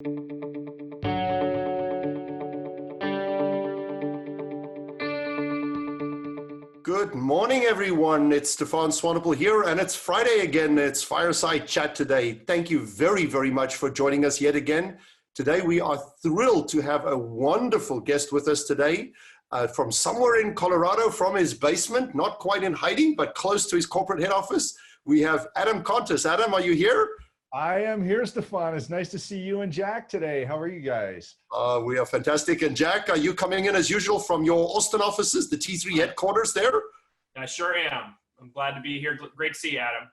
Good morning, everyone. It's Stefan Swanepoel here, and it's Friday again. It's Fireside Chat today. Thank you very, very much for joining us yet again. Today, we are thrilled to have a wonderful guest with us today from somewhere in Colorado, from his basement, not quite in hiding, but close to his corporate head office. We have Adam Contos. Adam, are you here? I am here, Stefan. It's nice to see you and Jack today. How are you guys? We are fantastic. And Jack, are you coming in as usual from your Austin offices, the T3 headquarters there? I sure am. I'm glad to be here. Great to see you, Adam.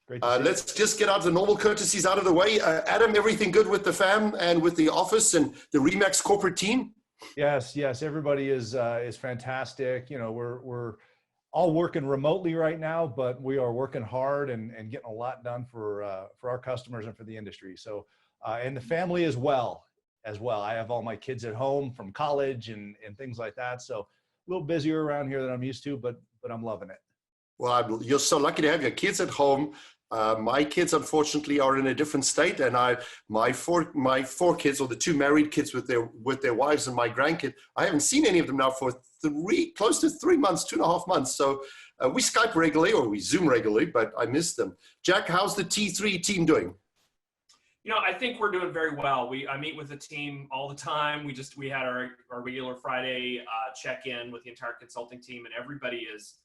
Great to see let's just get out the normal courtesies out of the way. Adam, everything good with the fam and with the office and the RE/MAX corporate team? Yes. Everybody is fantastic. You know, we're all working remotely right now, but we are working hard and getting a lot done for our customers and for the industry. So, and the family as well. I have all my kids at home from college and things like that. So a little busier around here than I'm used to, but I'm loving it. Well, you're so lucky to have your kids at home. My kids, unfortunately, are in a different state, and my four kids, or the two married kids with their wives, and my grandkid, I haven't seen any of them now for close to 3 months, 2.5 months. So we Skype regularly, or we Zoom regularly, but I miss them. Jack, how's the T3 team doing? You know, I think we're doing very well. I meet with the team all the time. We had our regular Friday check-in with the entire consulting team, and everybody is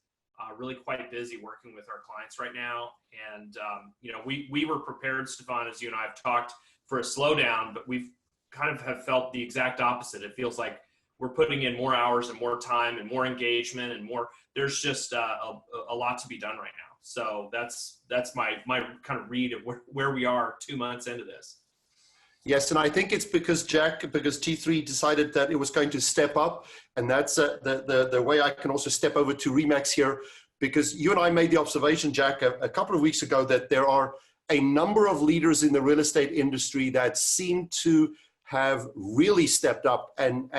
really quite busy working with our clients right now. And, you know, we were prepared, Stefan, as you and I have talked, for a slowdown, but we've kind of have felt the exact opposite. It feels like we're putting in more hours and more time and more engagement and more. There's just a lot to be done right now. So that's my kind of read of where we are 2 months into this. Yes, and I think it's because T3 decided that it was going to step up, and that's the way I can also step over to RE/MAX here, because you and I made the observation, Jack, a couple of weeks ago that there are a number of leaders in the real estate industry that seem to have really stepped up, and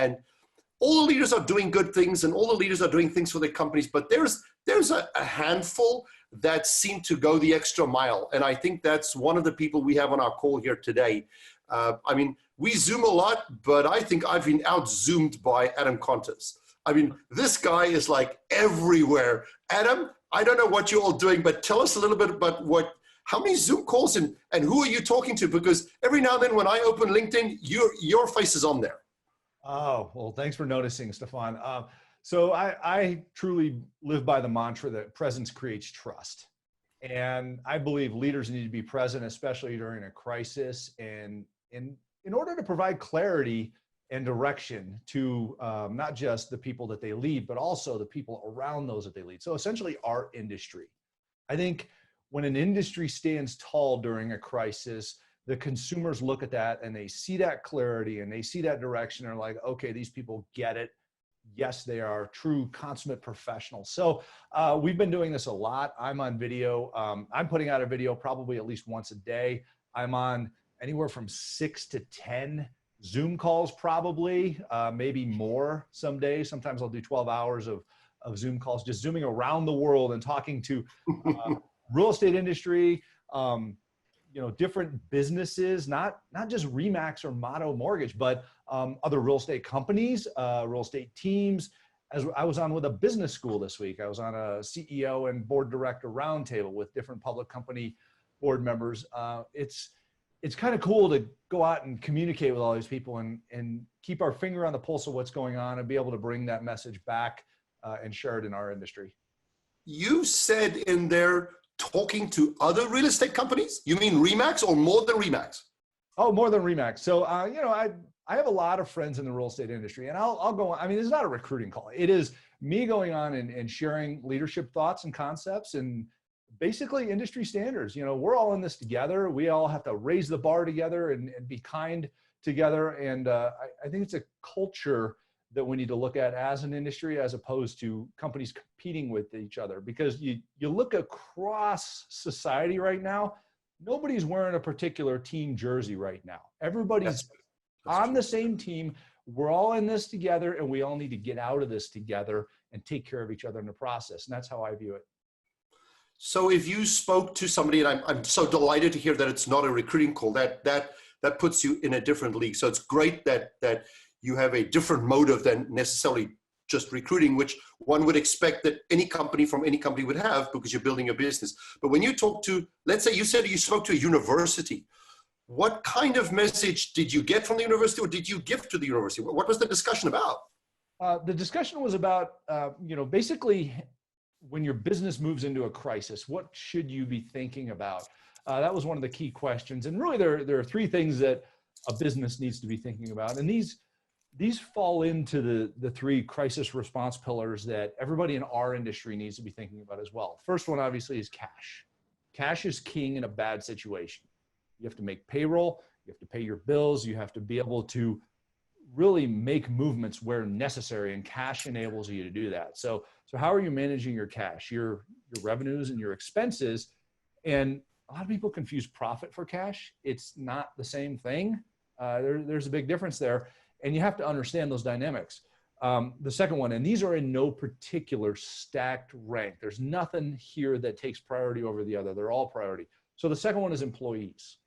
all the leaders are doing good things, and all the leaders are doing things for their companies, but there's a handful that seem to go the extra mile, and I think that's one of the people we have on our call here today. I mean, we Zoom a lot, but I think I've been out-Zoomed by Adam Contos. I mean, this guy is like everywhere. Adam, I don't know what you're all doing, but tell us a little bit about how many Zoom calls and who are you talking to? Because every now and then when I open LinkedIn, your face is on there. Oh, well, thanks for noticing, Stefan. So I truly live by the mantra that presence creates trust. And I believe leaders need to be present, especially during a crisis, and in order to provide clarity and direction to not just the people that they lead, but also the people around those that they lead. So essentially our industry. I think when an industry stands tall during a crisis, the consumers look at that and they see that clarity and they see that direction and are like, okay, these people get it. Yes, they are true consummate professionals. So we've been doing this a lot. I'm on video. I'm putting out a video probably at least once a day. I'm on anywhere from 6 to 10 Zoom calls, probably, maybe more some days. Sometimes I'll do 12 hours of Zoom calls, just Zooming around the world and talking to real estate industry, you know, different businesses, not just RE/MAX or Motto Mortgage, but other real estate companies, real estate teams. As I was on with a business school this week, I was on a CEO and board director roundtable with different public company board members. It's kind of cool to go out and communicate with all these people and keep our finger on the pulse of what's going on and be able to bring that message back and share it in our industry. You said in there talking to other real estate companies? You mean RE/MAX or more than RE/MAX? Oh, more than RE/MAX. So, you know, I have a lot of friends in the real estate industry, and I'll go on. I mean, it's not a recruiting call. It is me going on and sharing leadership thoughts and concepts and basically industry standards. You know, we're all in this together. We all have to raise the bar together and be kind together. And I think it's a culture that we need to look at as an industry, as opposed to companies competing with each other. Because you look across society right now, nobody's wearing a particular team jersey right now. Everybody's on the same team. We're all in this together, and we all need to get out of this together and take care of each other in the process. And that's how I view it. So if you spoke to somebody, and I'm so delighted to hear that it's not a recruiting call, that that puts you in a different league. So it's great that you have a different motive than necessarily just recruiting, which one would expect that any company from any company would have because you're building a business. But when you talk to, let's say you said you spoke to a university, what kind of message did you get from the university, or did you give to the university? What was the discussion about? The discussion was about, basically when your business moves into a crisis, what should you be thinking about? That was one of the key questions. And really there are three things that a business needs to be thinking about. And these fall into the three crisis response pillars that everybody in our industry needs to be thinking about as well. First one, obviously, is cash. Cash is king in a bad situation. You have to make payroll, you have to pay your bills, you have to be able to really make movements where necessary, and cash enables you to do that. So how are you managing your cash, your revenues and your expenses? And a lot of people confuse profit for cash. It's not the same thing. There's a big difference there. And you have to understand those dynamics. The second one, and these are in no particular stacked rank. There's nothing here that takes priority over the other. They're all priority. So the second one is employees.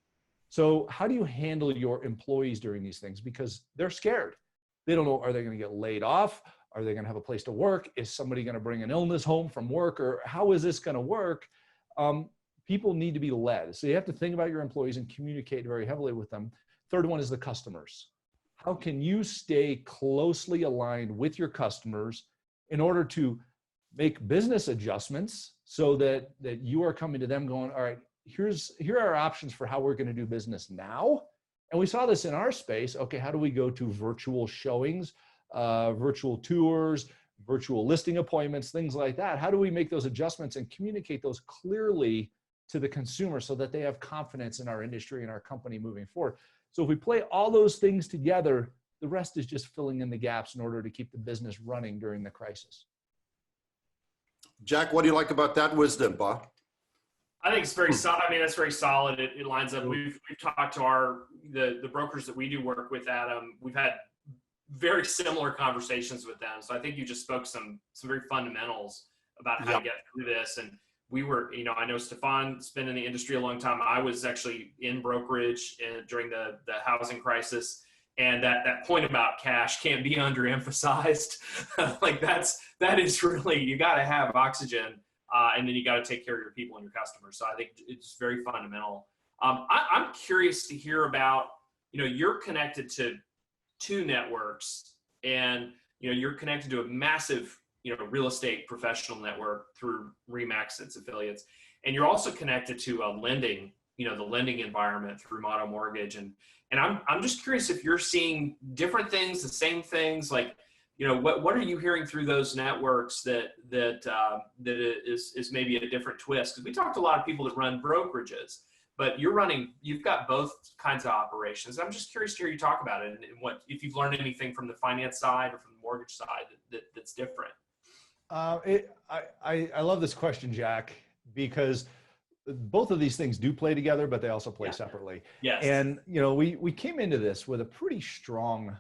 So how do you handle your employees during these things? Because they're scared. They don't know, are they going to get laid off? Are they going to have a place to work? Is somebody going to bring an illness home from work? Or how is this going to work? People need to be led. So you have to think about your employees and communicate very heavily with them. Third one is the customers. How can you stay closely aligned with your customers in order to make business adjustments so that you are coming to them going, all right, here are our options for how we're going to do business now. And we saw this in our space. Okay, how do we go to virtual showings, virtual tours, virtual listing appointments, things like that? How do we make those adjustments and communicate those clearly to the consumer so that they have confidence in our industry and our company moving forward? So if we play all those things together, the rest is just filling in the gaps in order to keep the business running during the crisis. Jack, what do you like about that wisdom, Bob? I think it's very solid. I mean, that's very solid. It lines up. We've talked to the brokers that we do work with, Adam. We've had very similar conversations with them. So I think you just spoke some very fundamentals about how to get through this. And we were, I know Stefan's been in the industry a long time. I was actually in brokerage during the housing crisis. And that point about cash can't be underemphasized. Like that is really, you got to have oxygen. And then you got to take care of your people and your customers. So I think it's very fundamental. I'm curious to hear about, you're connected to two networks, and, you're connected to a massive, real estate professional network through RE/MAX and its affiliates. And you're also connected to a lending, the lending environment through Motto Mortgage. And I'm just curious if you're seeing different things, the same things, like, what are you hearing through those networks that is maybe a different twist? Because we talked to a lot of people that run brokerages, but you've got both kinds of operations. I'm just curious to hear you talk about it, and what, if you've learned anything from the finance side or from the mortgage side that's different. I love this question, Jack, because both of these things do play together, but they also play separately. Yes. And, we came into this with a pretty strong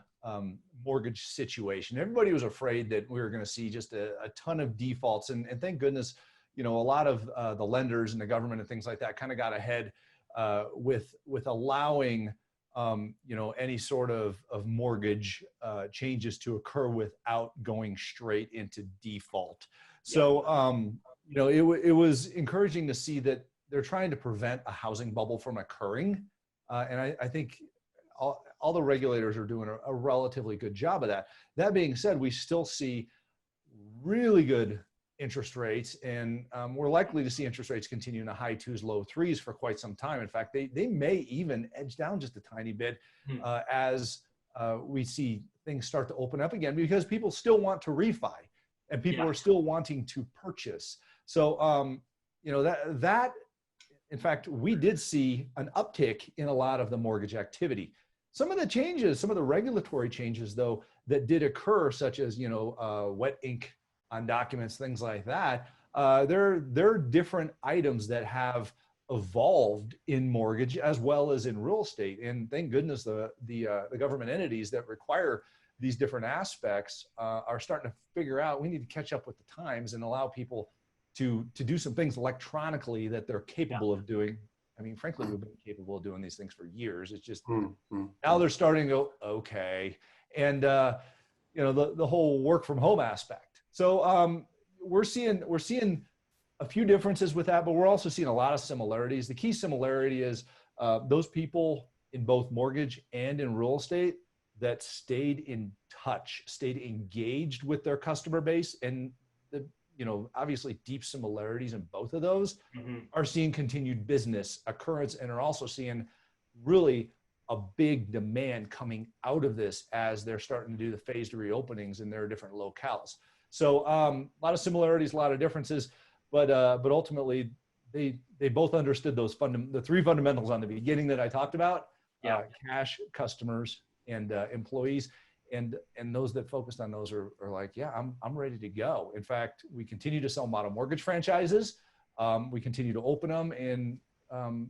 mortgage situation. Everybody was afraid that we were going to see just a ton of defaults. And thank goodness, a lot of the lenders and the government and things like that kind of got ahead with allowing, any sort of mortgage changes to occur without going straight into default. So, it was encouraging to see that they're trying to prevent a housing bubble from occurring. And I think all the regulators are doing a relatively good job of that. That being said, we still see really good interest rates, and we're likely to see interest rates continue in the high 2s, low 3s for quite some time. In fact, they may even edge down just a tiny bit as we see things start to open up again, because people still want to refi and people are still wanting to purchase. So, that in fact, we did see an uptick in a lot of the mortgage activity. Some of the changes, some of the regulatory changes, though, that did occur, such as, wet ink on documents, things like that, they're different items that have evolved in mortgage as well as in real estate. And thank goodness the government entities that require these different aspects are starting to figure out we need to catch up with the times and allow people to do some things electronically that they're capable of doing I mean, frankly, we've been capable of doing these things for years. It's just Mm-hmm. now they're starting to go, okay. And, you know, the whole work from home aspect. So we're seeing a few differences with that, but we're also seeing a lot of similarities. The key similarity is those people in both mortgage and in real estate that stayed in touch, stayed engaged with their customer base, and the, you know, obviously deep similarities in both of those are seeing continued business occurrence and are also seeing really a big demand coming out of this as they're starting to do the phased reopenings in their different locales. So a lot of similarities, a lot of differences, but ultimately they both understood those the three fundamentals on the beginning that I talked about: cash, customers, and employees. And those that focused on those are like, yeah, I'm ready to go. In fact, we continue to sell model mortgage franchises. We continue to open them, and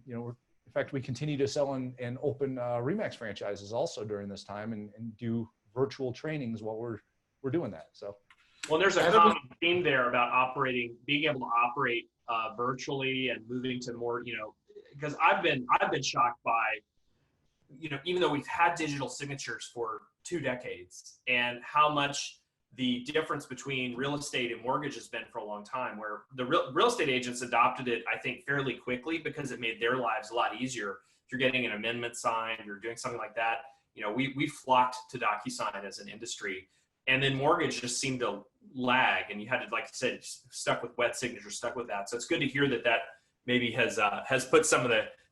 you know, in fact, we continue to sell and open RE/MAX franchises also during this time, and do virtual trainings while we're doing that. So, well, there's a common theme there about being able to operate virtually and moving to more, you know, because I've been shocked by, you know, even though we've had digital signatures for 2 decades, and how much the difference between real estate and mortgage has been for a long time, where the real estate agents adopted it, I think, fairly quickly because it made their lives a lot easier. If you're getting an amendment signed, you're doing something like that, you know, we flocked to DocuSign as an industry. And then mortgage just seemed to lag, and you had to, like I said, stuck with wet signatures, stuck with that. So it's good to hear that maybe has put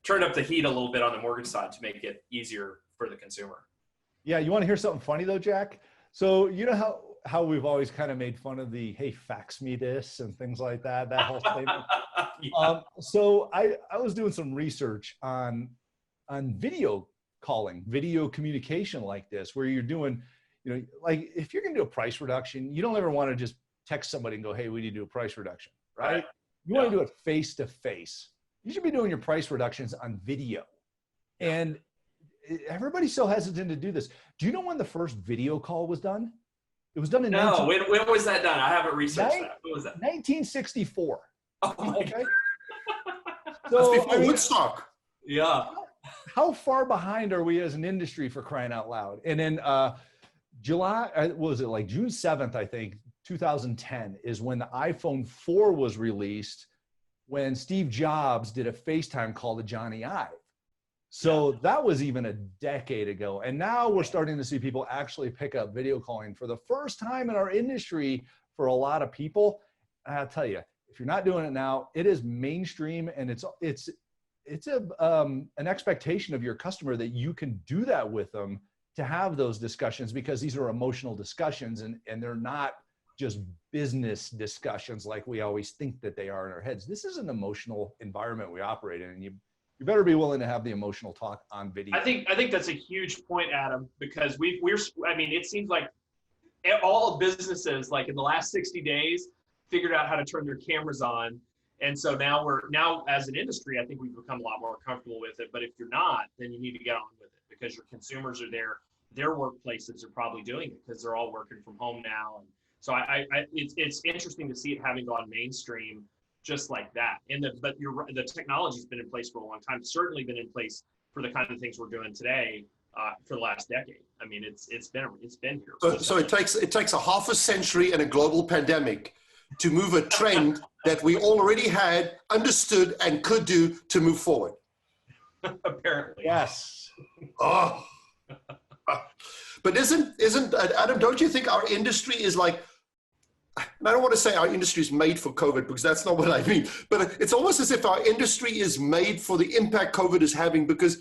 turned up the heat a little bit on the mortgage side to make it easier for the consumer. Yeah, you want to hear something funny though, Jack? So you know how we've always kind of made fun of the, hey, fax me this and things like that whole statement. Yeah. So I was doing some research on video calling, video communication like this, where you're doing, you know, like if you're going to do a price reduction, you don't ever want to just text somebody and go, hey, we need to do a price reduction, right? You want to do it face to face. You should be doing your price reductions on video. And everybody's so hesitant to do this. Do you know when the first video call was done? It was done in when was that done? I haven't researched that. When was that? 1964. Oh my okay. That's So before Woodstock. Yeah. How far behind are we as an industry, for crying out loud? And then June 7th, I think, 2010 is when the iPhone 4 was released, when Steve Jobs did a FaceTime call to Johnny Ive. So that was even a decade ago. And now we're starting to see people actually pick up video calling for the first time in our industry for a lot of people. And I'll tell you, if you're not doing it now, it is mainstream, and it's an expectation of your customer that you can do that with them, to have those discussions, because these are emotional discussions, and they're not just business discussions like we always think that they are in our heads. This is an emotional environment we operate in, and you better be willing to have the emotional talk on video. I think that's a huge point, Adam, because I mean, it seems like all businesses, like in the last 60 days, figured out how to turn their cameras on. And so now as an industry, I think we've become a lot more comfortable with it. But if you're not, then you need to get on with it, because your consumers are there. Their workplaces are probably doing it because they're all working from home now. And so it's interesting to see it having gone mainstream just like that. But the technology's been in place for a long time. Certainly been in place for the kind of things we're doing today for the last decade. I mean, it's been here. So it takes a half a century and a global pandemic to move a trend that we already had, understood, and could do to move forward. Apparently. Yes. Oh. But isn't Adam, don't you think our industry is like, I don't want to say our industry is made for COVID, because that's not what I mean, but it's almost as if our industry is made for the impact COVID is having, because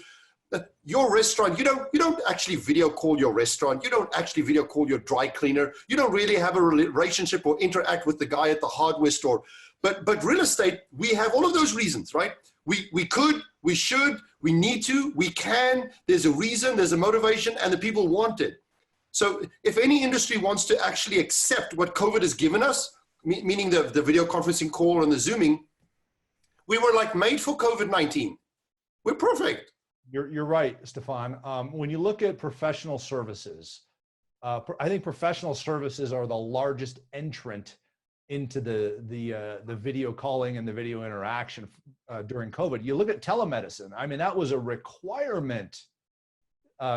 your restaurant, you don't actually video call your restaurant. You don't actually video call your dry cleaner. You don't really have a relationship or interact with the guy at the hardware store. But real estate, we have all of those reasons, right? We could, we should, we need to, we can. There's a reason, there's a motivation, and the people want it. So if any industry wants to actually accept what COVID has given us, meaning the video conferencing call and the Zooming, we were like made for COVID-19. We're perfect. You're right, Stefan. When you look at professional services, I think professional services are the largest entrant into the video calling and the video interaction during COVID. You look at telemedicine. I mean, that was a requirement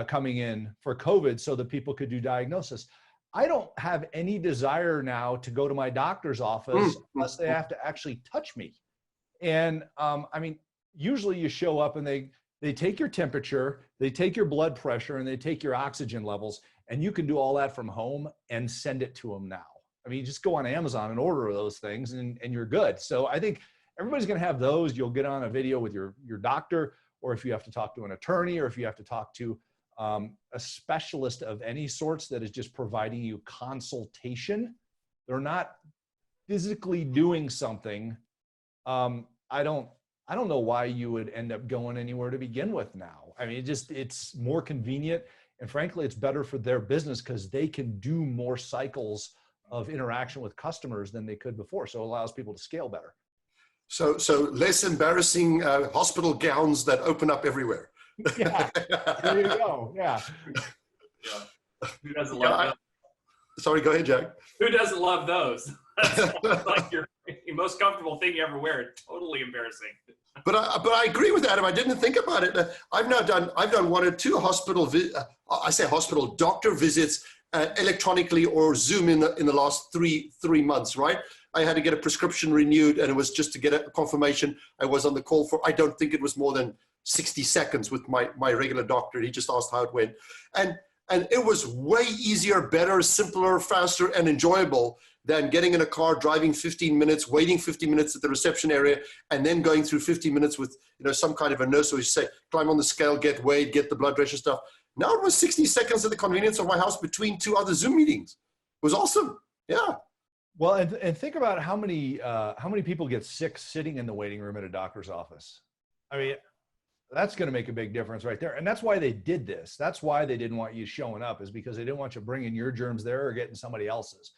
coming in for COVID so that people could do diagnosis. I don't have any desire now to go to my doctor's office unless they have to actually touch me. And I mean, usually you show up and they take your temperature, they take your blood pressure, and they take your oxygen levels, and you can do all that from home and send it to them now. I mean, you just go on Amazon and order those things and you're good. So I think everybody's going to have those. You'll get on a video with your doctor, or if you have to talk to an attorney, or if you have to talk to a specialist of any sorts that is just providing you consultation. They're not physically doing something. I don't know why you would end up going anywhere to begin with now. I mean, it's more convenient, and frankly, it's better for their business because they can do more cycles of interaction with customers than they could before. So it allows people to scale better. So less embarrassing hospital gowns that open up everywhere. Yeah, there you go. Yeah. Who doesn't love those? Sorry, go ahead, Jack. Who doesn't love those? That's like your most comfortable thing you ever wear. Totally embarrassing. But I agree with Adam. I didn't think about it. I've done 1 or 2 hospital doctor visits electronically or Zoom in the last three months. Right? I had to get a prescription renewed, and it was just to get a confirmation. I was on the call for, I don't think it was more than 60 seconds with my regular doctor. He just asked how it went, and it was way easier, better, simpler, faster, and enjoyable than getting in a car, driving 15 minutes, waiting 15 minutes at the reception area, and then going through 50 minutes with some kind of a nurse who say, climb on the scale, get weighed, get the blood pressure stuff. Now it was 60 seconds at the convenience of my house between 2 other Zoom meetings. It was awesome. Yeah. Well, and think about how many people get sick sitting in the waiting room at a doctor's office. I mean, that's going to make a big difference right there. And that's why they did this. That's why they didn't want you showing up, is because they didn't want you bringing your germs there or getting somebody else's.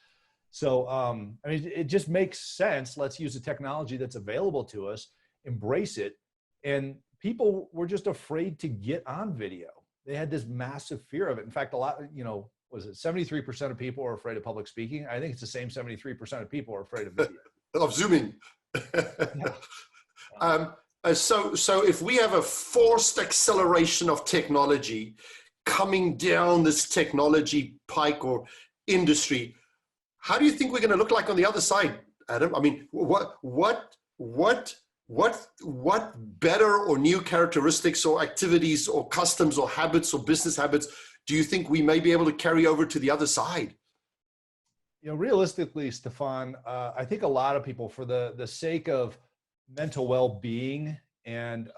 So, I mean, it just makes sense. Let's use the technology that's available to us, embrace it. And people were just afraid to get on video. They had this massive fear of it. In fact, a lot, was it 73% of people are afraid of public speaking? I think it's the same 73% of people are afraid of video. Of Zooming. Yeah. So if we have a forced acceleration of technology coming down this technology pike or industry, how do you think we're going to look like on the other side, Adam? I mean, what better or new characteristics or activities or customs or habits or business habits do you think we may be able to carry over to the other side? Realistically, Stefan, I think a lot of people, for the sake of mental well-being and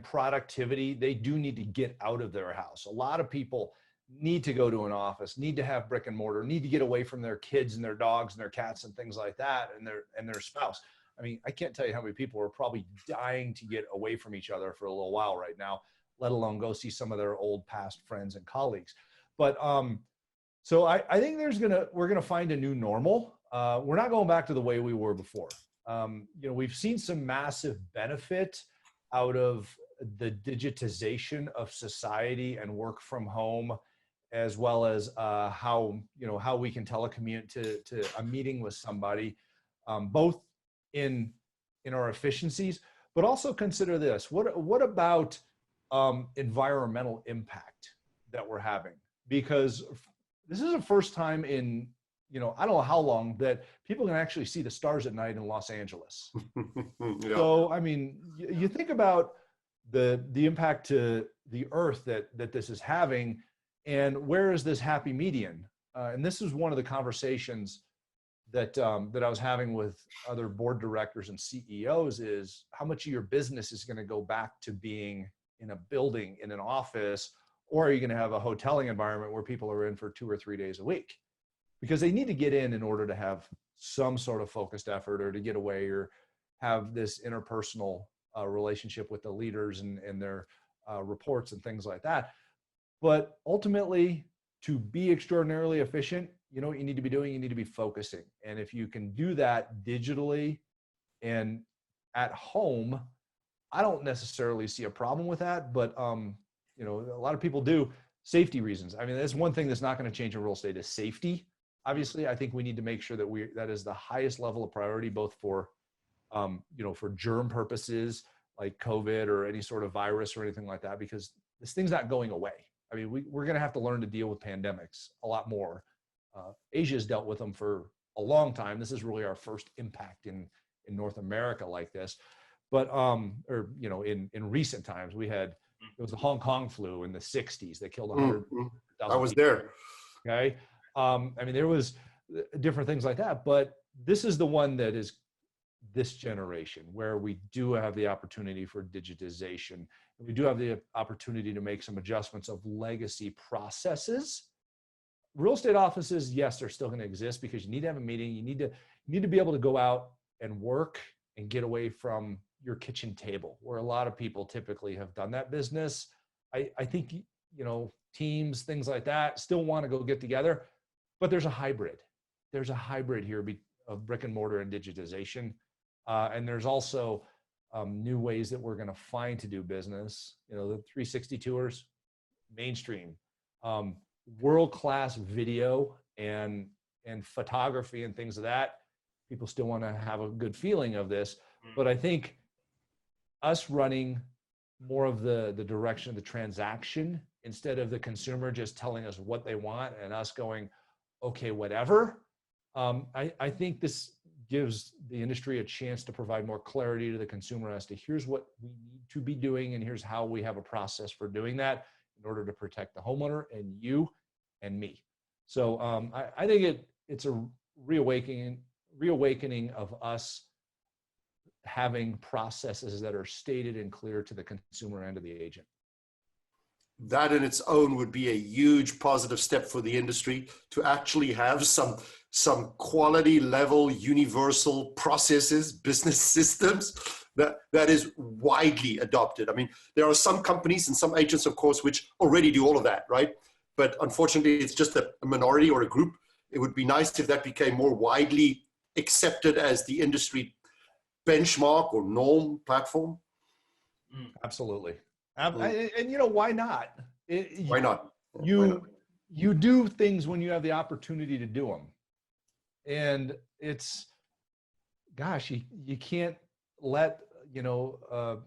productivity, they do need to get out of their house. A lot of people need to go to an office, need to have brick and mortar, need to get away from their kids and their dogs and their cats and things like that, and their spouse. I mean, I can't tell you how many people are probably dying to get away from each other for a little while right now, let alone go see some of their old past friends and colleagues. But so I think we're gonna find a new normal. We're not going back to the way we were before. We've seen some massive benefit out of the digitization of society and work from home, as well as how we can telecommute to a meeting with somebody, both in our efficiencies, but also consider this. What about environmental impact that we're having? Because this is the first time in, I don't know how long, that people can actually see the stars at night in Los Angeles. Yeah. So, I mean, you think about the impact to the earth that this is having, and where is this happy median? And this is one of the conversations that I was having with other board directors and CEOs, is how much of your business is going to go back to being in a building, in an office, or are you going to have a hoteling environment where people are in for 2 or 3 days a week? Because they need to get in order to have some sort of focused effort, or to get away, or have this interpersonal relationship with the leaders and their reports and things like that. But ultimately, to be extraordinarily efficient, you know what you need to be doing? You need to be focusing. And if you can do that digitally and at home, I don't necessarily see a problem with that, but a lot of people do. Safety reasons. I mean, that's one thing that's not going to change in real estate, is safety. Obviously, I think we need to make sure that that is the highest level of priority, both for, for germ purposes like COVID or any sort of virus or anything like that, because this thing's not going away. I mean, we're going to have to learn to deal with pandemics a lot more. Asia has dealt with them for a long time. This is really our first impact in North America like this. But, in recent times, it was the Hong Kong flu in the 60s that killed 100,000 I was there. Okay. There was different things like that, but this is the one that is this generation where we do have the opportunity for digitization. We do have the opportunity to make some adjustments of legacy processes. Real estate offices, yes, they're still going to exist because you need to have a meeting. You need to be able to go out and work and get away from your kitchen table, where a lot of people typically have done that business. I think, teams, things like that still want to go get together, but there's a hybrid. There's a hybrid here of brick and mortar and digitization. And there's also new ways that we're going to find to do business. The 360 tours, mainstream, world-class video and photography and things of that. People still want to have a good feeling of this, but I think us running more of the direction of the transaction instead of the consumer just telling us what they want and us going, okay, whatever. I think this gives the industry a chance to provide more clarity to the consumer as to here's what we need to be doing and here's how we have a process for doing that in order to protect the homeowner and you and me. So I think it's a reawakening of us having processes that are stated and clear to the consumer and to the agent. That in its own would be a huge positive step for the industry to actually have some quality level universal processes, business systems that is widely adopted. I mean, there are some companies and some agents, of course, which already do all of that, right? But unfortunately, it's just a minority or a group. It would be nice if that became more widely accepted as the industry benchmark or norm platform. Absolutely. And why not? Why not? You do things when you have the opportunity to do them. And it's, gosh, you can't let, the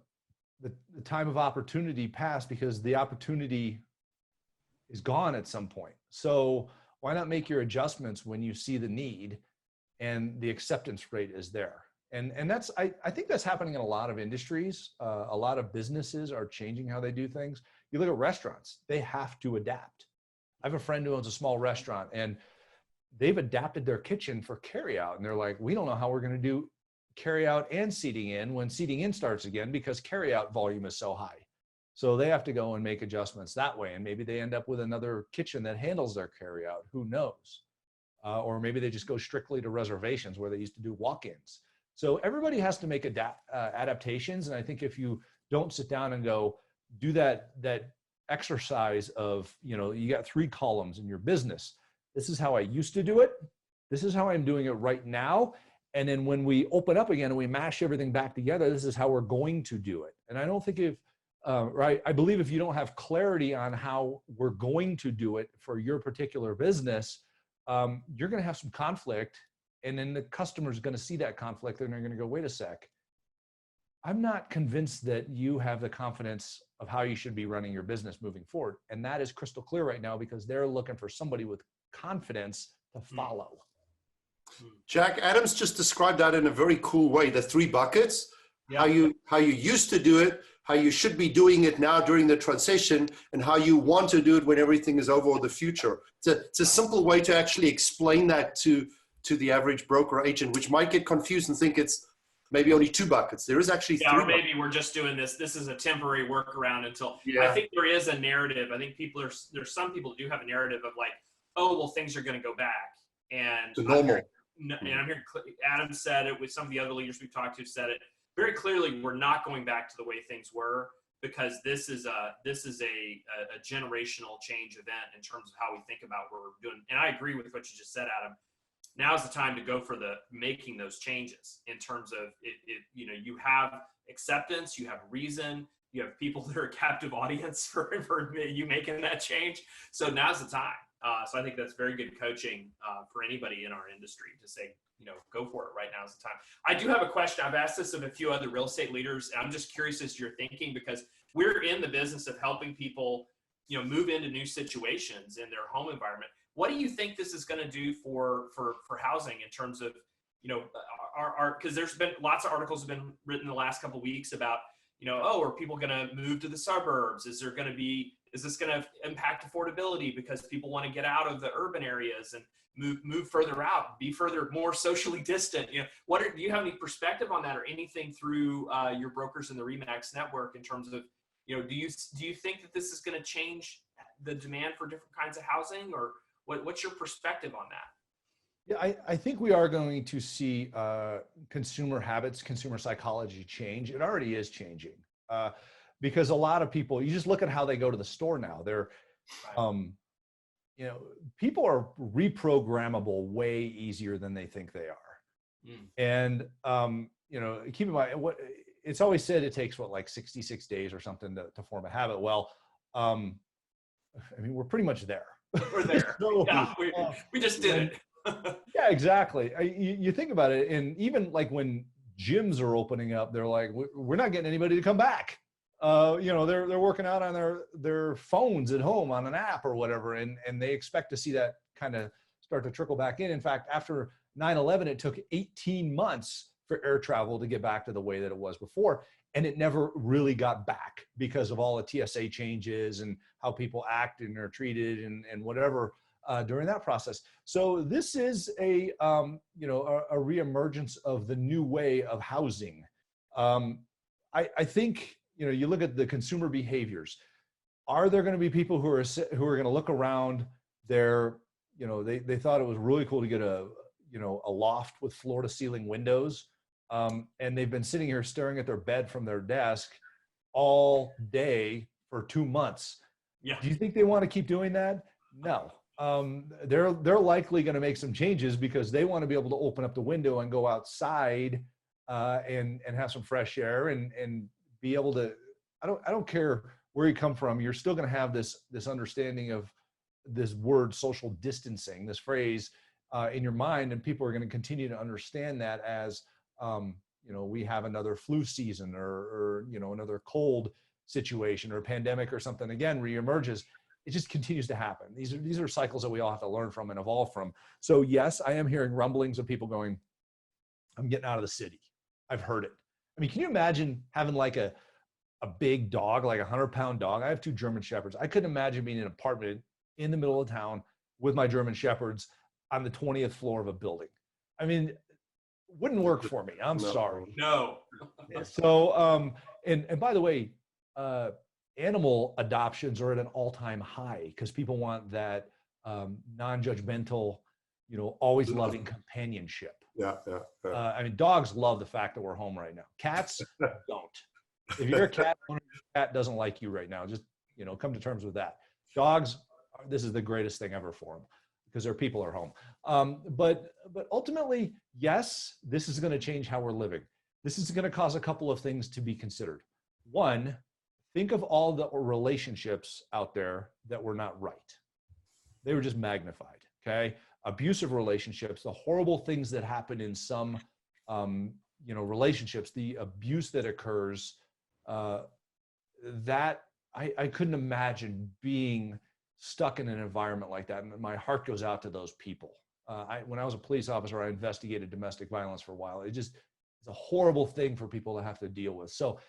time of opportunity pass because the opportunity is gone at some point. So why not make your adjustments when you see the need and the acceptance rate is there? And that's, I think that's happening in a lot of industries. A lot of businesses are changing how they do things. You look at restaurants, they have to adapt. I have a friend who owns a small restaurant and they've adapted their kitchen for carry out. And they're like, we don't know how we're going to do carry out and seating in when seating in starts again because carry out volume is so high. So they have to go and make adjustments that way. And maybe they end up with another kitchen that handles their carry out. Who knows? Or maybe they just go strictly to reservations where they used to do walk-ins. So everybody has to make adaptations. And I think if you don't sit down and go do that exercise of, you got 3 columns in your business. This is how I used to do it. This is how I'm doing it right now. And then when we open up again and we mash everything back together, this is how we're going to do it. And I don't think I believe if you don't have clarity on how we're going to do it for your particular business, you're going to have some conflict. And then the customer's going to see that conflict and they're going to go, wait a sec. I'm not convinced that you have the confidence of how you should be running your business moving forward. And that is crystal clear right now because they're looking for somebody with confidence to follow. Jack, Adam's just described that in a very cool way. The 3 buckets, Yeah. how you used to do it, how you should be doing it now during the transition, and how you want to do it when everything is over or the future. It's a simple way to actually explain that to the average broker or agent, which might get confused and think it's maybe only 2 buckets. There is actually 3 or maybe we're just doing this. This is a temporary workaround until. I think there is a narrative. I think there's some people who do have a narrative of like, oh, well, things are going to go back and to normal. And I'm hearing Adam said it with some of the other leaders we've talked to said it very clearly. We're not going back to the way things were because this is a generational change event in terms of how we think about what we're doing. And I agree with what you just said, Adam. Now's the time to go for making those changes in terms of you have acceptance, you have reason, you have people that are a captive audience for you making that change. So now's the time. So I think that's very good coaching for anybody in our industry to say, go for it. Right now is the time. I do have a question. I've asked this of a few other real estate leaders, and I'm just curious as to your thinking, because we're in the business of helping people, move into new situations in their home environment. What do you think this is going to do for housing in terms of, because there's been lots of articles have been written the last couple of weeks about, are people going to move to the suburbs? Is this going to impact affordability because people want to get out of the urban areas and move further out, be more socially distant? Do you have any perspective on that, or anything through your brokers in the RE/MAX network in terms of, do you think that this is going to change the demand for different kinds of housing, or what's your perspective on that? Yeah, I think we are going to see consumer habits, consumer psychology change. It already is changing because a lot of people, you just look at how they go to the store now. They're, people are reprogrammable way easier than they think they are. And, keep in mind, it's always said it takes, like 66 days or something to form a habit. Well, we're pretty much there. We're there. So, yeah, we just did it. Yeah, exactly. You think about it, and even like when gyms are opening up, they're like, we're not getting anybody to come back. They're working out on their phones at home on an app or whatever, and they expect to see that kind of start to trickle back in. In fact, after 9/11, it took 18 months for air travel to get back to the way that it was before, and it never really got back because of all the TSA changes and how people act and are treated and whatever. During that process. So this is a reemergence of the new way of housing. I think, you look at the consumer behaviors. Are there going to be people who are going to look around their, they thought it was really cool to get a loft with floor to ceiling windows. And they've been sitting here staring at their bed from their desk all day for 2 months. Yeah. Do you think they want to keep doing that? No. They're likely going to make some changes because they want to be able to open up the window and go outside and have some fresh air and be able to. I don't care where you come from. You're still going to have this understanding of this word social distancing, this phrase in your mind, and people are going to continue to understand that as we have another flu season or another cold situation or a pandemic or something again reemerges. It just continues to happen. These are cycles that we all have to learn from and evolve from. So yes, I am hearing rumblings of people going, I'm getting out of the city. I've heard it. Can you imagine having like a big dog, like a 100-pound dog? I have 2 German Shepherds. I couldn't imagine being in an apartment in the middle of town with my German Shepherds on the 20th floor of a building. Wouldn't work for me. I'm sorry. No. So, and by the way, animal adoptions are at an all-time high because people want that non-judgmental, always loving companionship. Yeah. Dogs love the fact that we're home right now. Cats don't. If you're a cat owner, your cat doesn't like you right now. Just, come to terms with that. Dogs, this is the greatest thing ever for them because their people are home. But ultimately, yes, this is going to change how we're living. This is going to cause a couple of things to be considered. One, think of all the relationships out there that were not right. They were just magnified, okay? Abusive relationships, the horrible things that happen in some, relationships, the abuse that occurs, that I couldn't imagine being stuck in an environment like that. And my heart goes out to those people. When I was a police officer, I investigated domestic violence for a while. It's a horrible thing for people to have to deal with. So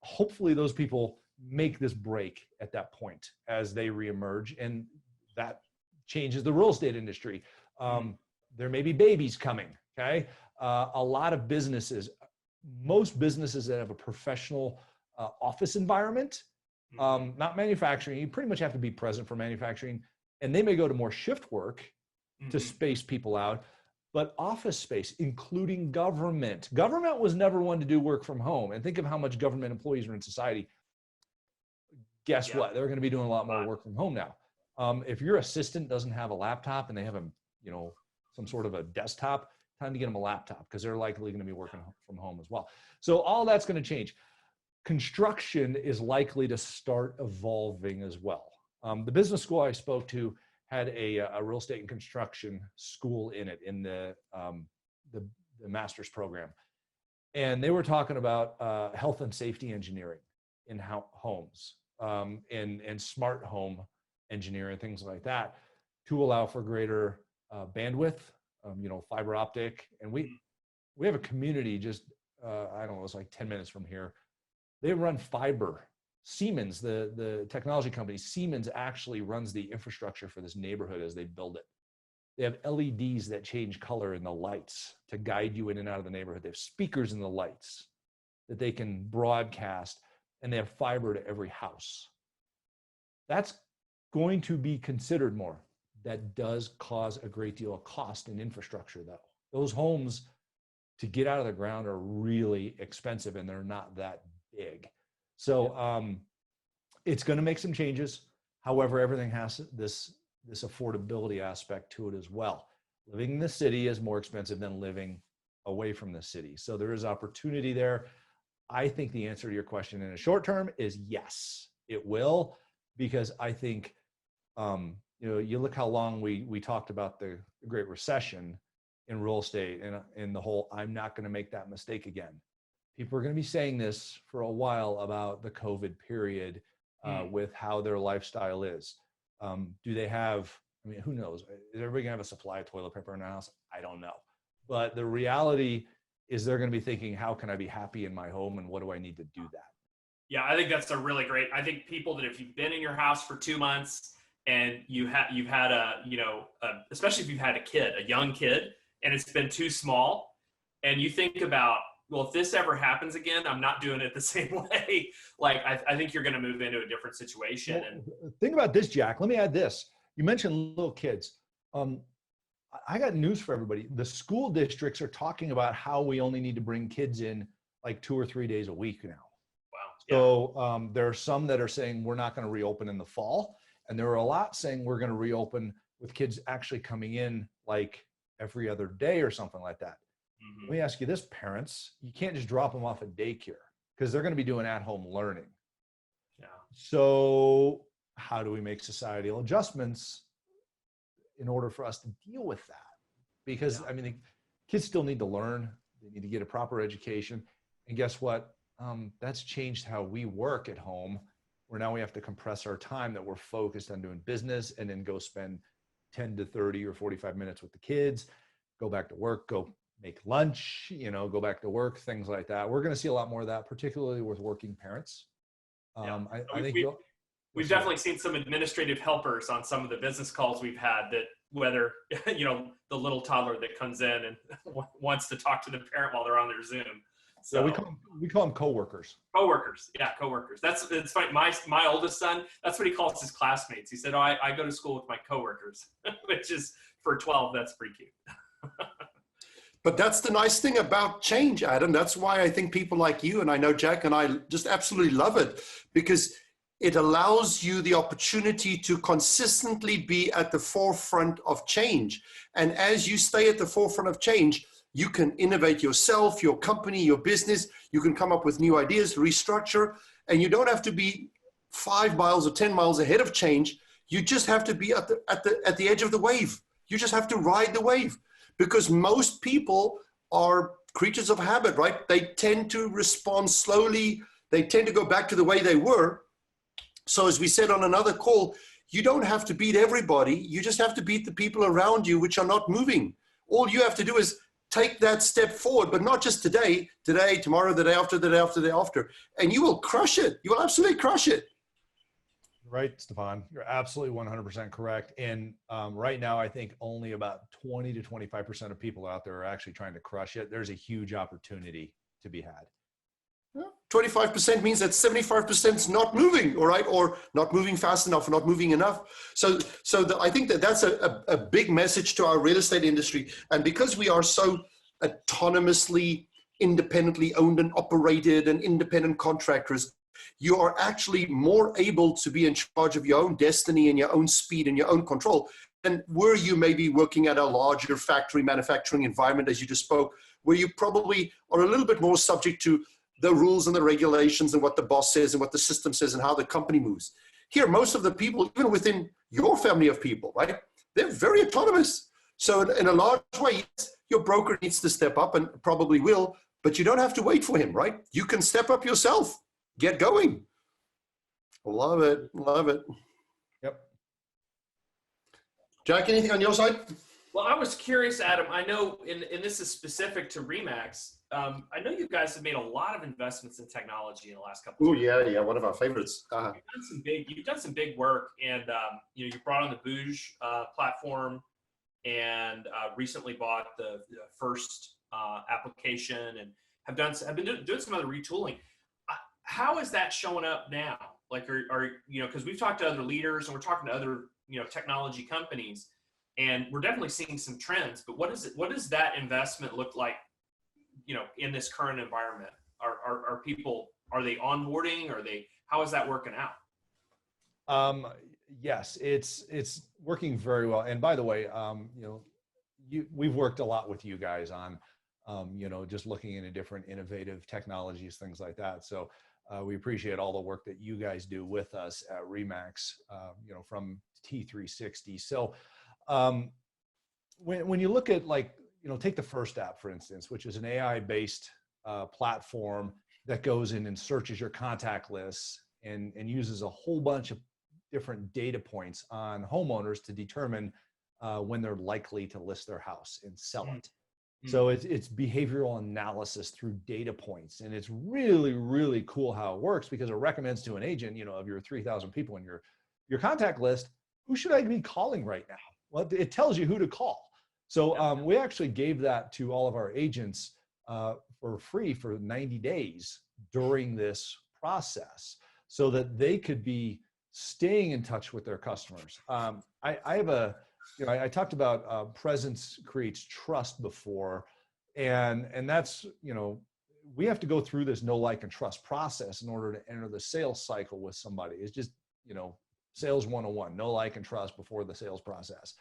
hopefully those people make this break at that point as they reemerge, and that changes the real estate industry. There may be babies coming, okay? A lot of businesses, most businesses that have a professional office environment, not manufacturing, you pretty much have to be present for manufacturing, and they may go to more shift work to space people out. But office space, including government was never one to do work from home. And think of how much government employees are in society. Guess what? They're going to be doing a lot more work from home now. If your assistant doesn't have a laptop and they have some sort of a desktop, time to get them a laptop because they're likely going to be working from home as well. So all that's going to change. Construction is likely to start evolving as well. The business school I spoke to had a real estate and construction school in it, in the master's program. And they were talking about health and safety engineering in homes, and smart home engineering, things like that, to allow for greater bandwidth, fiber optic. And we have a community just, I don't know, it's like 10 minutes from here. They run fiber. Siemens, the technology company, Siemens actually runs the infrastructure for this neighborhood as they build it. They have LEDs that change color in the lights to guide you in and out of the neighborhood. They have speakers in the lights that they can broadcast, and they have fiber to every house. That's going to be considered more. That does cause a great deal of cost in infrastructure, though. Those homes, to get out of the ground, are really expensive, and they're not that big. So it's going to make some changes. However, everything has this affordability aspect to it as well. Living in the city is more expensive than living away from the city. So there is opportunity there. I think the answer to your question in the short term is yes, it will, because I think, you look how long we talked about the Great Recession in real estate, and in the whole, I'm not going to make that mistake again. People are going to be saying this for a while about the COVID period, with how their lifestyle is. Do they have, who knows? Is everybody going to have a supply of toilet paper in their house? I don't know. But the reality is they're going to be thinking, how can I be happy in my home, and what do I need to do that? Yeah, I think that's a really great, I think people that if you've been in your house for 2 months and you've had especially if you've had a young kid, and it's been too small, and you think about, well, if this ever happens again, I'm not doing it the same way. Like, I think you're going to move into a different situation. Well, think about this, Jack. Let me add this. You mentioned little kids. I got news for everybody. The school districts are talking about how we only need to bring kids in like 2 or 3 days a week now. Wow. So there are some that are saying we're not going to reopen in the fall. And there are a lot saying we're going to reopen with kids actually coming in like every other day or something like that. Let me ask you this, parents. You can't just drop them off at daycare, because they're going to be doing at-home learning. Yeah. So how do we make societal adjustments in order for us to deal with that? Because, the kids still need to learn. They need to get a proper education. And guess what? That's changed how we work at home, where now we have to compress our time that we're focused on doing business, and then go spend 10 to 30 or 45 minutes with the kids, go back to work, go make lunch, go back to work, things like that. We're going to see a lot more of that, particularly with working parents. I think we've definitely seen some administrative helpers on some of the business calls we've had, that whether, the little toddler that comes in and wants to talk to the parent while they're on their Zoom. So yeah, we call them coworkers. Coworkers. Yeah. Coworkers. It's funny. My oldest son, that's what he calls his classmates. He said, I go to school with my coworkers, which is, for 12, that's pretty cute. But that's the nice thing about change, Adam. That's why I think people like you, and I know Jack and I just absolutely love it, because it allows you the opportunity to consistently be at the forefront of change. And as you stay at the forefront of change, you can innovate yourself, your company, your business. You can come up with new ideas, restructure, and you don't have to be 5 miles or 10 miles ahead of change. You just have to be at the edge of the wave. You just have to ride the wave. Because most people are creatures of habit, right? They tend to respond slowly. They tend to go back to the way they were. So as we said on another call, you don't have to beat everybody. You just have to beat the people around you which are not moving. All you have to do is take that step forward, but not just today, tomorrow, the day after, the day after, the day after. And you will crush it. You will absolutely crush it. Right, Stefan, you're absolutely 100% correct. And right now, I think only about 20 to 25% of people out there are actually trying to crush it. There's a huge opportunity to be had. 25% means that 75% is not moving, all right, or not moving fast enough, or not moving enough. So I think that's a big message to our real estate industry. And because we are so autonomously, independently owned and operated, and independent contractors, you are actually more able to be in charge of your own destiny and your own speed and your own control. And were you maybe working at a larger factory manufacturing environment, as you just spoke, where you probably are a little bit more subject to the rules and the regulations and what the boss says and what the system says and how the company moves. Here, most of the people, even within your family of people, right? They're very autonomous. So in a large way, yes, your broker needs to step up and probably will, but you don't have to wait for him, right? You can step up yourself, get going. Love it, love it. Yep. Jack, anything on your side? Well, I was curious, Adam. I know, and this is specific to Remax. I know you guys have made a lot of investments in technology in the last couple of years. Oh yeah, one of our favorites. You've done some big work, and you brought on the Bouge platform, and recently bought the first application, and have been doing some other retooling. How is that showing up now? Like, because we've talked to other leaders and we're talking to other technology companies, and we're definitely seeing some trends. But what does that investment look like, in this current environment? Are people, are they onboarding? How is that working out? Yes, it's working very well. And by the way, we've worked a lot with you guys on, just looking into different innovative technologies, things like that. So we appreciate all the work that you guys do with us at Remax, from T360. So when you look at, like, take the first app, for instance, which is an AI-based platform that goes in and searches your contact lists and uses a whole bunch of different data points on homeowners to determine when they're likely to list their house and sell it. So it's behavioral analysis through data points. And it's really, really cool how it works, because it recommends to an agent, of your 3,000 people in your contact list, who should I be calling right now? Well, it tells you who to call. So we actually gave that to all of our agents for free for 90 days during this process, so that they could be staying in touch with their customers. I have I talked about presence creates trust before, and that's, we have to go through this know, like, and trust process in order to enter the sales cycle with somebody. It's just, sales 101, know, like, and trust before the sales process.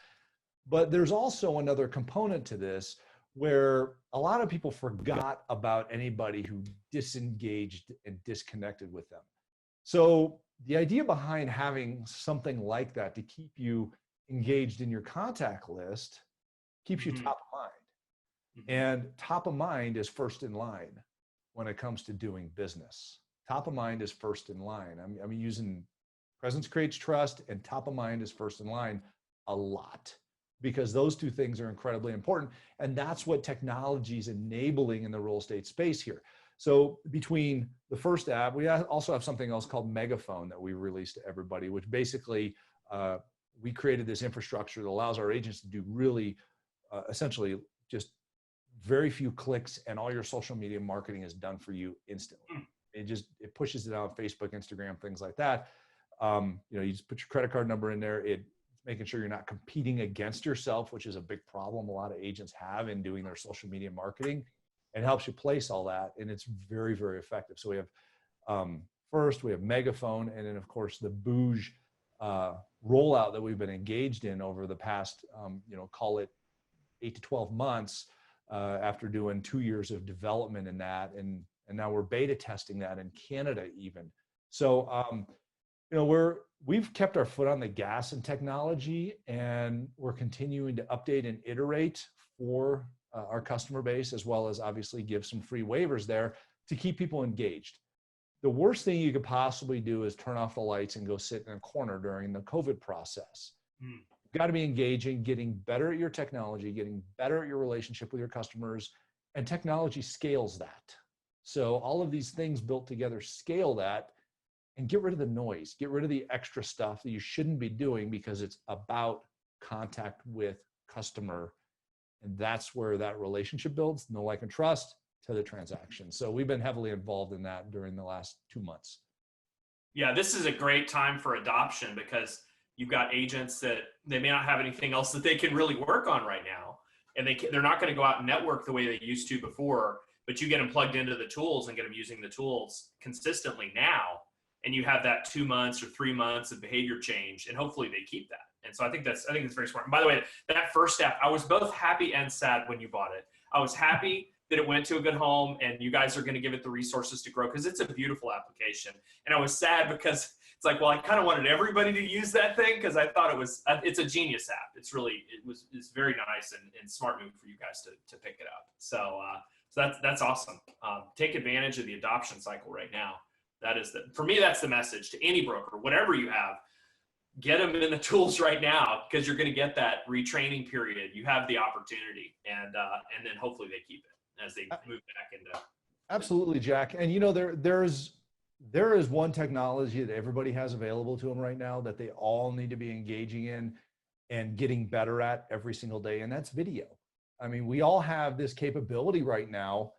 But there's also another component to this where a lot of people forgot about anybody who disengaged and disconnected with them. So the idea behind having something like that to keep you engaged in your contact list keeps you top of mind. And top of mind is first in line when it comes to doing business. Top of mind is first in line. I'm using presence creates trust, and top of mind is first in line a lot, because those two things are incredibly important. And that's what technology is enabling in the real estate space here. So between the first app, we also have something else called Megaphone that we released to everybody, which basically we created this infrastructure that allows our agents to do really essentially just very few clicks, and all your social media marketing is done for you instantly. It pushes it out on Facebook, Instagram, things like that. You just put your credit card number in there. It's making sure you're not competing against yourself, which is a big problem a lot of agents have in doing their social media marketing. It helps you place all that, and it's very, very effective. So we have first, we have Megaphone, and then of course the Bouge rollout that we've been engaged in over the past, call it 8 to 12 months, after doing 2 years of development in that, and now we're beta testing that in Canada even. So we've kept our foot on the gas in technology, and we're continuing to update and iterate for our customer base, as well as obviously give some free waivers there to keep people engaged. The worst thing you could possibly do is turn off the lights and go sit in a corner during the COVID process. You've got to be engaging, getting better at your technology, getting better at your relationship with your customers, and technology scales that. So all of these things built together scale that, and get rid of the noise, get rid of the extra stuff that you shouldn't be doing, because it's about contact with customer. And that's where that relationship builds, know, like, and trust to the transaction. So we've been heavily involved in that during the last 2 months. Yeah, this is a great time for adoption, because you've got agents that they may not have anything else that they can really work on right now. And they're not going to go out and network the way they used to before, but you get them plugged into the tools and get them using the tools consistently now. And you have that 2 months or 3 months of behavior change, and hopefully they keep that. And so I think that's very smart. And by the way, that first app, I was both happy and sad when you bought it. I was happy that it went to a good home, and you guys are going to give it the resources to grow, because it's a beautiful application. And I was sad because it's like, well, I kind of wanted everybody to use that thing, because I thought it's a genius app. It's very nice and smart move for you guys to pick it up. So that's awesome. Take advantage of the adoption cycle right now. For me, that's the message to any broker, whatever you have. Get them in the tools right now, because you're going to get that retraining period. You have the opportunity, and then hopefully they keep it as they move back into. Absolutely, Jack. And there is one technology that everybody has available to them right now that they all need to be engaging in and getting better at every single day, and that's video. I mean, we all have this capability right now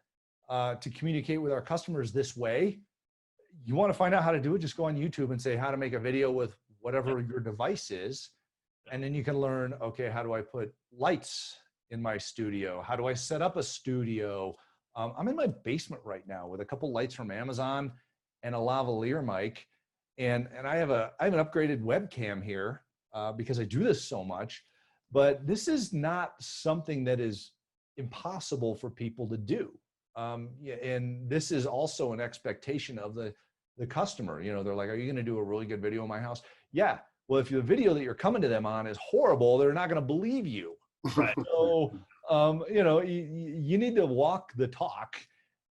to communicate with our customers this way. You want to find out how to do it, just go on YouTube and say how to make a video with whatever your device is. And then you can learn, okay, how do I put lights in my studio? How do I set up a studio? I'm in my basement right now with a couple lights from Amazon and a lavalier mic. And I have an upgraded webcam here because I do this so much, but this is not something that is impossible for people to do. And this is also an expectation of the customer. They're like, are you going to do a really good video in my house? Yeah. Well, if the video that you're coming to them on is horrible, they're not going to believe you. Right. So, you need to walk the talk,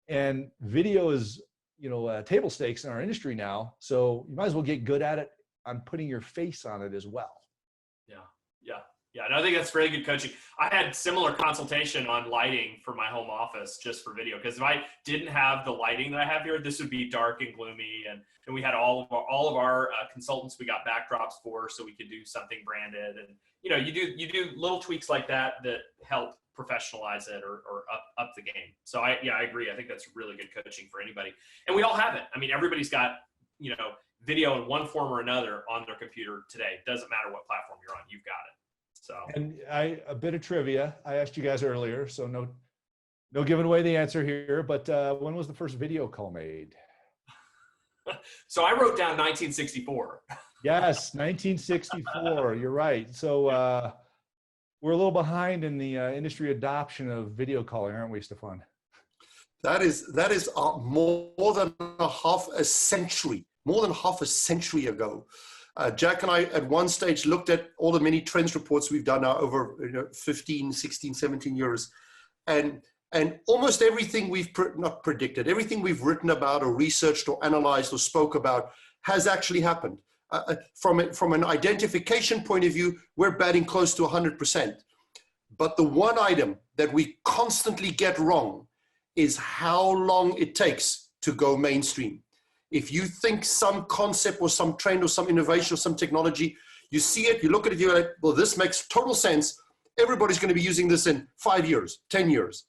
and video is, table stakes in our industry now. So you might as well get good at it on putting your face on it as well. Yeah, and I think that's very good coaching. I had similar consultation on lighting for my home office just for video, because if I didn't have the lighting that I have here, this would be dark and gloomy. And we had all of our consultants we got backdrops for, so we could do something branded. And you do little tweaks like that help professionalize it or up the game. So I agree. I think that's really good coaching for anybody. And we all have it. I mean, everybody's got video in one form or another on their computer today. Doesn't matter what platform you're on, you've got it. So. And a bit of trivia. I asked you guys earlier, so no giving away the answer here. But when was the first video call made? So I wrote down 1964. Yes, 1964. You're right. So we're a little behind in the industry adoption of video calling, aren't we, Stefan? That is more than half a century ago. Jack and I at one stage looked at all the many trends reports we've done now over 15, 16, 17 years. And almost everything we've not predicted, everything we've written about or researched or analyzed or spoke about has actually happened. From an identification point of view, we're batting close to 100%. But the one item that we constantly get wrong is how long it takes to go mainstream. If you think some concept or some trend or some innovation or some technology, you see it, you look at it, you're like, well, this makes total sense. Everybody's going to be using this in 5 years, 10 years.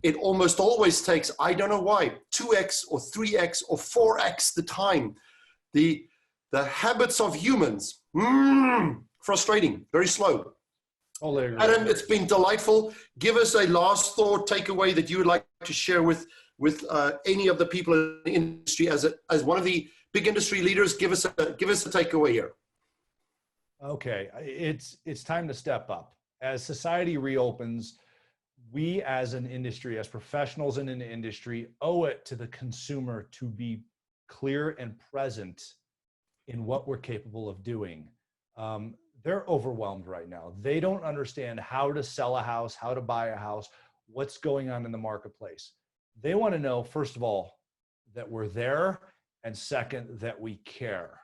It almost always takes, I don't know why, 2x or 3x or 4x the time. The habits of humans, frustrating, very slow. Adam, it's been delightful. Give us a last thought, takeaway that you would like to share with any of the people in the industry as one of the big industry leaders. Give us a takeaway here. Okay, it's time to step up. As society reopens, we as an industry, as professionals in an industry, owe it to the consumer to be clear and present in what we're capable of doing. They're overwhelmed right now. They don't understand how to sell a house, how to buy a house, what's going on in the marketplace. They want to know, first of all, that we're there, and second, that we care.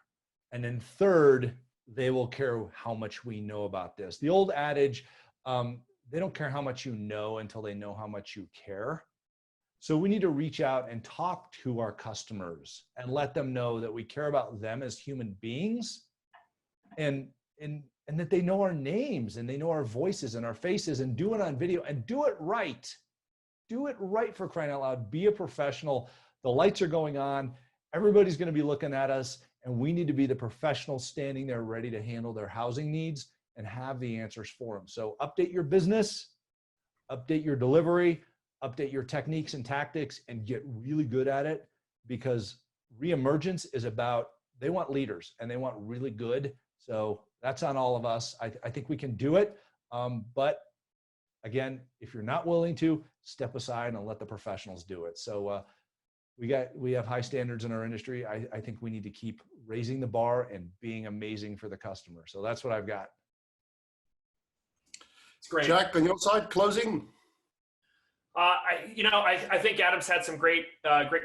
And then third, they will care how much we know about this. The old adage, they don't care how much you know until they know how much you care. So we need to reach out and talk to our customers and let them know that we care about them as human beings, and that they know our names and they know our voices and our faces, and do it on video and do it right. Do it right, for crying out loud. Be a professional. The lights are going on. Everybody's going to be looking at us, and we need to be the professionals standing there ready to handle their housing needs and have the answers for them. So update your business, update your delivery, update your techniques and tactics, and get really good at it, because reemergence is about, they want leaders and they want really good. So that's on all of us. I think we can do it, but again, if you're not willing to, step aside and let the professionals do it. So we have high standards in our industry. I think we need to keep raising the bar and being amazing for the customer. So that's what I've got. It's great. Jack, on your side, closing? I think Adam's had some great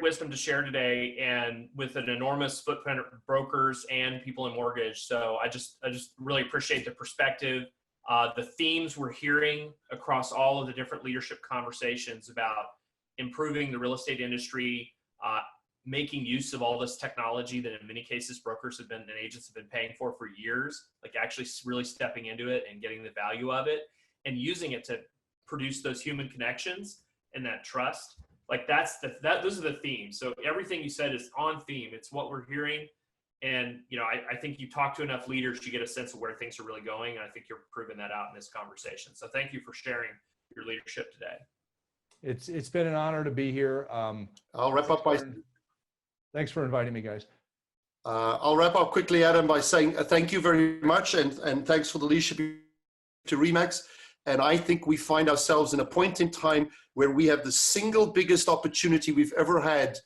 wisdom to share today, and with an enormous footprint of brokers and people in mortgage. So I just really appreciate the perspective, the themes we're hearing across all of the different leadership conversations about improving the real estate industry, making use of all this technology that in many cases brokers have been and agents have been paying for years, like actually really stepping into it and getting the value of it and using it to produce those human connections and that trust. Like those are the themes. So everything you said is on theme. It's what we're hearing. And, I think you talk to enough leaders, you get a sense of where things are really going. And I think you're proving that out in this conversation. So thank you for sharing your leadership today. It's been an honor to be here. I'll wrap up by... Thanks for inviting me, guys. I'll wrap up quickly, Adam, by saying thank you very much. And thanks for the leadership to RE/MAX. And I think we find ourselves in a point in time where we have the single biggest opportunity we've ever had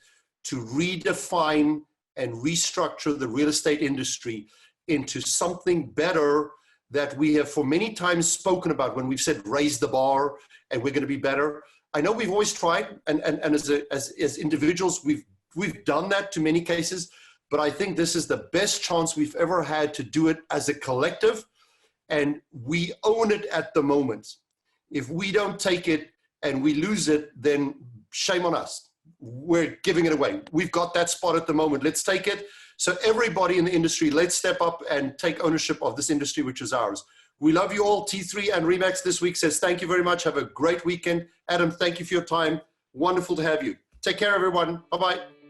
to redefine and restructure the real estate industry into something better that we have for many times spoken about when we've said raise the bar and we're going to be better. I know we've always tried, and as individuals, we've done that to many cases, but I think this is the best chance we've ever had to do it as a collective. And we own it at the moment. If we don't take it and we lose it, then shame on us. We're giving it away. We've got that spot at the moment. Let's take it. So everybody in the industry, let's step up and take ownership of this industry, which is ours. We love you all. T3 and RE/MAX this week says thank you very much. Have a great weekend. Adam, thank you for your time. Wonderful to have you. Take care, everyone. Bye-bye.